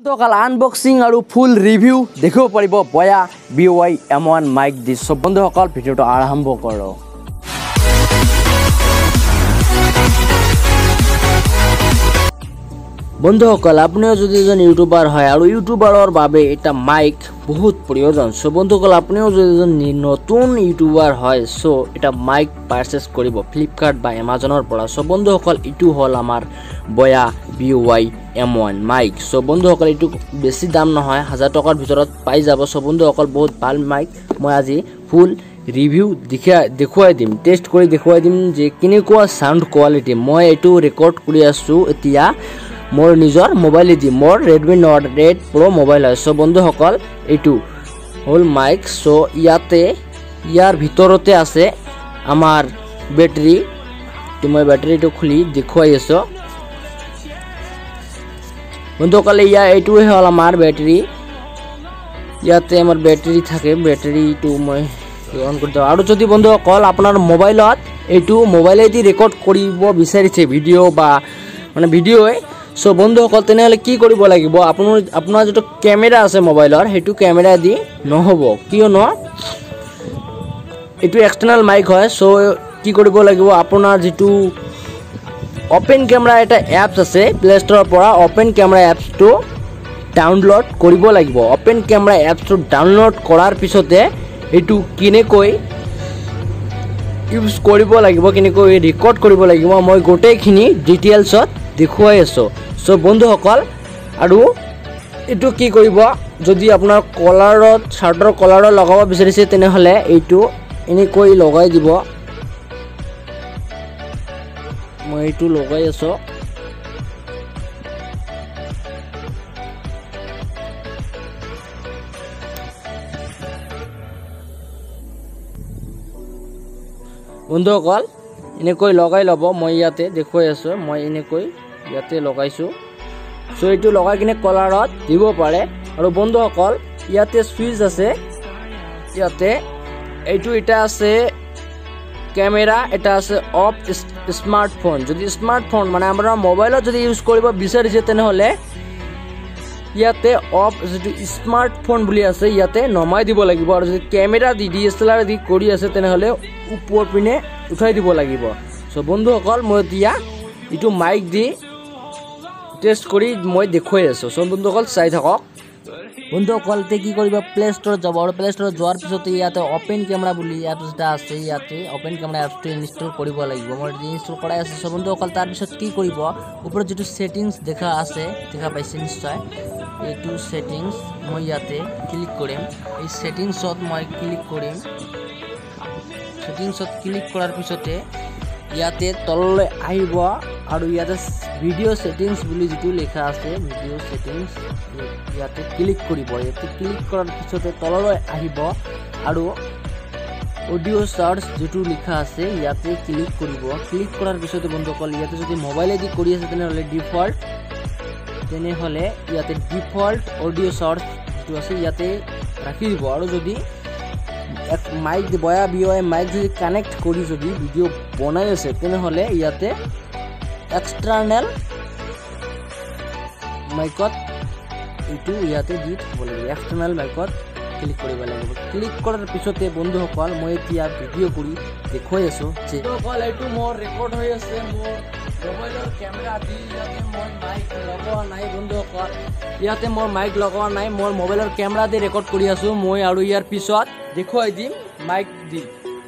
বন্ধুসকল আনবক্সিং আৰু ফুল ৰিভিউ দেখিব পাৰিব বয়া BY M1 মাইক দি। সব বন্ধুসকল ভিডিওটো আৰম্ভ কৰক। বন্ধুসকল আপুনিও যদি এজন ইউটিউবাৰ হয় আৰু ইউটিউবাৰৰ বাবে এটা মাইক বহুত প্ৰয়োজন। সো বন্ধুসকল আপুনিও যদি এজন নতুন ইউটিউবাৰ হয় সো এটা মাইক পাৰচেজ কৰিব ফ্লিপকাৰ্ট বা এমাজনৰ পৰা। সো বন্ধুসকল ইটো হল আমাৰ বয়া BY M1 মাইক। সো বন্ধুসকল ইটো বেছি দাম নহয়, 1000 টকাৰ ভিতৰত পাই যাব। সো বন্ধুসকল বহুত ভাল মাইক। মই আজি ফুল ৰিভিউ দেখুৱাই দিম, টেষ্ট কৰি দেখুৱাই দিম যে কেনেকুৱা সাউন্ড কোৱালিটি। মই এটো ৰেকৰ্ড কৰি আছো এতিয়া মোর নিজর মোবাইলে দি, মোর Redmi Note 8 Pro মোবাইল হয়। সো বন্ধুসকল এইটো হল মাইক। সো ইয়ার ভিতরতে আছে আমার ব্যাটারি। তো মই ব্যাটারিটো খুলি দেখুৱাই আছো বন্ধুসকল। এইটো হল আমাৰ ব্যাটাৰি, ইয়াতে আমাৰ ব্যাটাৰি থাকে। ব্যাটাৰিটো মই অন কৰি দিওঁ। আৰু যদি বন্ধুসকল আপোনাৰ মোবাইলত এইটো মোবাইলেদি ৰেকৰ্ড কৰিব বিচাৰিছে ভিডিঅ' বা মানে ভিডিঅ'ই, সো বন্ধুসকল তেনেহলে কি কৰিব লাগিব, আপোনাৰ যেটো ক্যামেৰা আছে মোবাইলৰ হেতু ক্যামেৰা দি নহব, কিয়নো এটো এক্সটাৰ্নাল মাইক হয়। সো কি কৰিব লাগিব, আপোনাৰ যেটো ওপেন ক্যামেৰা এটা এপছ আছে প্লে ষ্টৰৰ পৰা, ওপেন ক্যামেৰা এপছটো ডাউনলোড কৰিব লাগিব। ওপেন ক্যামেৰা এপছটো ডাউনলোড কৰাৰ পিছতে এটো কিনেকৈ ইউজ কৰিব লাগিব, কেনেকৈ ৰেকৰ্ড কৰিব লাগিব, মই গোটেইখিনি ডিটেইলছত দেখুৱাই আছো। সো বন্ধুসকল আৰু এটো কি কৰিব, যদি আপোনাৰ কলাৰত শাৰ্টৰ কলাৰত লগাব বিচাৰিছে তেনেহলে এইটো এনেকৈ লগাই দিব। মই এইটো লগাই আছো। বন্ধুসকল এনেকৈ লগাই লব। মই ইয়াতে দেখুৱাই আছো, মই এনেকৈ ইয়াতে লগাইছো। সো এইটো লগাই কিনে কলাৰত দিব পাৰে। আৰু বন্ধুসকল ইয়াতে সুইচ আছে, ইয়াতে এইটো এটা আছে ক্যামেৰা, এটা আছে অফ স্মাৰ্টফোন। যদি স্মাৰ্টফোন মানে আমৰা মোবাইলত যদি ইউজ কৰিব বিচাৰিছে তেনেহলে ইয়াতে অফ যেটো স্মাৰ্টফোন বুলি আছে ইয়াতে নমাই দিব লাগিব। আৰু যদি ক্যামেৰা দি DSLR দি কৰি আছে তেনেহলে ওপৰ পিনে উঠাই দিব লাগিব। সো বন্ধুসকল মই এতিয়া ইটো মাইক দি টেষ্ট কৰি মই দেখুৱাই আছো। সো বন্ধুসকল চাই থাকক। বন্ধুসকল কি কৰিব, প্লে ষ্টৰত যাব আৰু প্লে ষ্টৰত যোৱাৰ পিছত ইয়াতে ওপেন ক্যামেৰা বুলি এপছ এটা আছে, ইয়াতে ওপেন ক্যামেৰা এপছটো ইনষ্টল কৰিব লাগিব। মই ইনষ্টল কৰাই আছে। সো বন্ধুসকল তাৰ পিছত কি কৰিব, ওপৰত যেটো সেটিংস দেখা আছে, দেখা পাইছে নিশ্চয়, এইটো সেটিংস মই ইয়াতে ক্লিক কৰিম। এই সেটিংসত মই ক্লিক কৰিম। সেটিংসত ক্লিক কৰাৰ পিছতে ইয়াতে তললৈ আহিব আৰু ইয়াতে ভিডিও সেটিংস বুলি যেটো লেখা আছে, ভিডিও সেটিংস ইয়াতে ক্লিক কৰিব। ইয়াতে ক্লিক কৰাৰ পিছতে তললৈ আহিব আৰু অডিও সাৰ্চ যেটো লেখা আছে ইয়াতে ক্লিক কৰিব। ক্লিক কৰাৰ পিছতে বন্ধুসকল ইয়াতে যদি মোবাইলেদি কৰি আছে তেনেহলে ইয়াতে ডিফল্ট অডিও সাৰ্চ যেটো আছে ইয়াতে ৰাখি দিব। আৰু যদি মাইক বয়া BY মাইক যদি কানেক্ট কৰি যদি ভিডিও বনাই আছে তেনেহলে ইয়াতে এক্সটাৰ্নাল মাইকত এইটো ইয়াতে দি থব লাগিব। এক্সটাৰ্নাল মাইকত ক্লিক কৰিব লাগিব। ক্লিক কৰাৰ পিছতে বন্ধুসকল মই এতিয়া ভিডিও কৰি দেখুৱাই আছো যে বন্ধুসকল এইটো মোৰ ৰেকৰ্ড হৈ আছে। মোৰ মোবাইলৰ ক্যামেৰা দি ইয়াতে মই মাইক লগোৱা নাই। বন্ধুসকল ইয়াতে মোৰ মাইক লগোৱা নাই, মোৰ মোবাইলৰ ক্যামেৰা দি ৰেকৰ্ড কৰি আছো মই। আৰু ইয়াৰ পিছত দেখুৱাই দিম মাইক দি,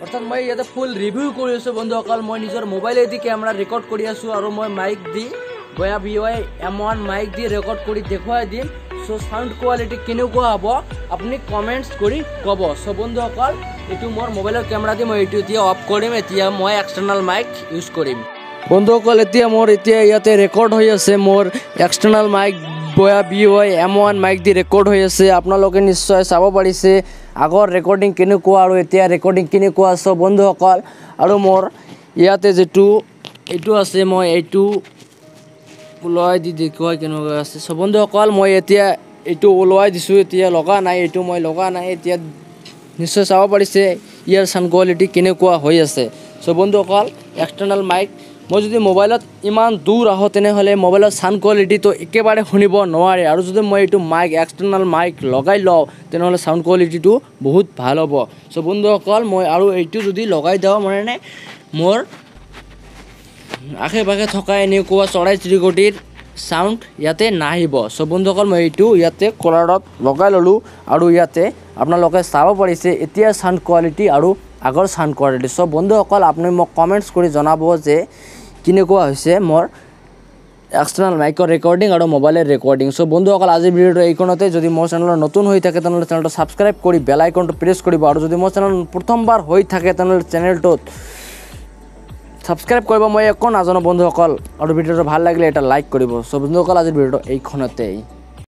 অৰ্থাৎ মই ইয়াতে ফুল ৰিভিউ কৰি আছো। বন্ধুসকল মই নিজৰ মোবাইলেদি ক্যামেৰা ৰেকৰ্ড কৰি আছো আৰু মই মাইক দি বয়া BY M1 মাইক দি ৰেকৰ্ড কৰি দেখুৱাই দিম। সো সাউন্ড কোৱালিটি কেনেকুৱা হ'ব আপুনি কমেন্টছ কৰি ক'ব। সো বন্ধুসকল এইটো মোৰ মোবাইলৰ ক্যামেৰা দি মই এইটো এতিয়া অফ কৰিম। এতিয়া মই এক্সটাৰ্নাল মাইক ইউজ কৰিম। বন্ধুসকল এতিয়া ইয়াতে ৰেকৰ্ড হৈ আছে, মোৰ external mic Boya BY M1 mic দি ৰেকৰ্ড হৈ আছে। আপোনালোকে নিশ্চয় চাব পাৰিছে আগৰ ৰেকৰ্ডিং কেনেকুৱা আৰু এতিয়া ৰেকৰ্ডিং কেনেকুৱা আছে বন্ধুসকল। আৰু মোৰ ইয়াতে যেটো এইটো আছে মই এইটো ওলাই দি দেখুৱাই কেনেকুৱা আছে। সো বন্ধুসকল মই এতিয়া এইটো ওলাই দিছো, এতিয়া লগা নাই, এইটো মই লগা নাই। এতিয়া নিশ্চয় চাব পাৰিছে ইয়াৰ সাউন্ড কোৱালিটি কেনেকুৱা হৈ আছে। সো বন্ধুসকল এক্সটাৰ্নাল মাইক মই যদি মোবাইলত ইমান দূৰ আহোঁ তেনেহ'লে মোবাইলৰ চাউণ্ড কোৱালিটিটো একেবাৰে শুনিব নোৱাৰে আৰু যদি মই এইটো মাইক এক্সটাৰ্নেল মাইক লগাই লওঁ তেনেহ'লে চাউণ্ড কোৱালিটিটো বহুত ভাল হ'ব। চ' বন্ধুসকল মই আৰু এইটো যদি লগাই দিওঁ মানে মোৰ আশে পাশে থকা এনেকুৱা চৰাই চিৰিকটিৰ চাউণ্ড ইয়াতে নাহিব। চ' বন্ধুসকল মই এইটো ইয়াতে কলাৰত লগাই ল'লোঁ আৰু ইয়াতে আপোনালোকে চাব পাৰিছে এতিয়া চাউণ্ড কোৱালিটি আৰু আগৰ চাউণ্ড কোৱালিটি। চ' বন্ধুসকল আপুনি মোক কমেণ্টছ কৰি জনাব যে কেনেকুৱা হৈছে মোৰ এক্সটাৰ্নেল মাইকৰ ৰেকৰ্ডিং আৰু মোবাইলৰ ৰেকৰ্ডিং। চ' বন্ধুসকল আজিৰ ভিডিঅ'টো এইখনতে। যদি মোৰ চেনেলত নতুন হৈ থাকে তেনেহ'লে চেনেলটো ছাবস্ক্ৰাইব কৰি বেল আইকনটো প্ৰেছ কৰিব আৰু যদি মোৰ চেনেল প্ৰথমবাৰ হৈ থাকে তেনেহ'লে চেনেলটোত ছাবস্ক্ৰাইব কৰিব। মই একো নাজানো বন্ধুসকল আৰু ভিডিঅ'টো ভাল লাগিলে এটা লাইক কৰিব। চ' বন্ধুসকল আজিৰ ভিডিঅ'টো এইখনতেই।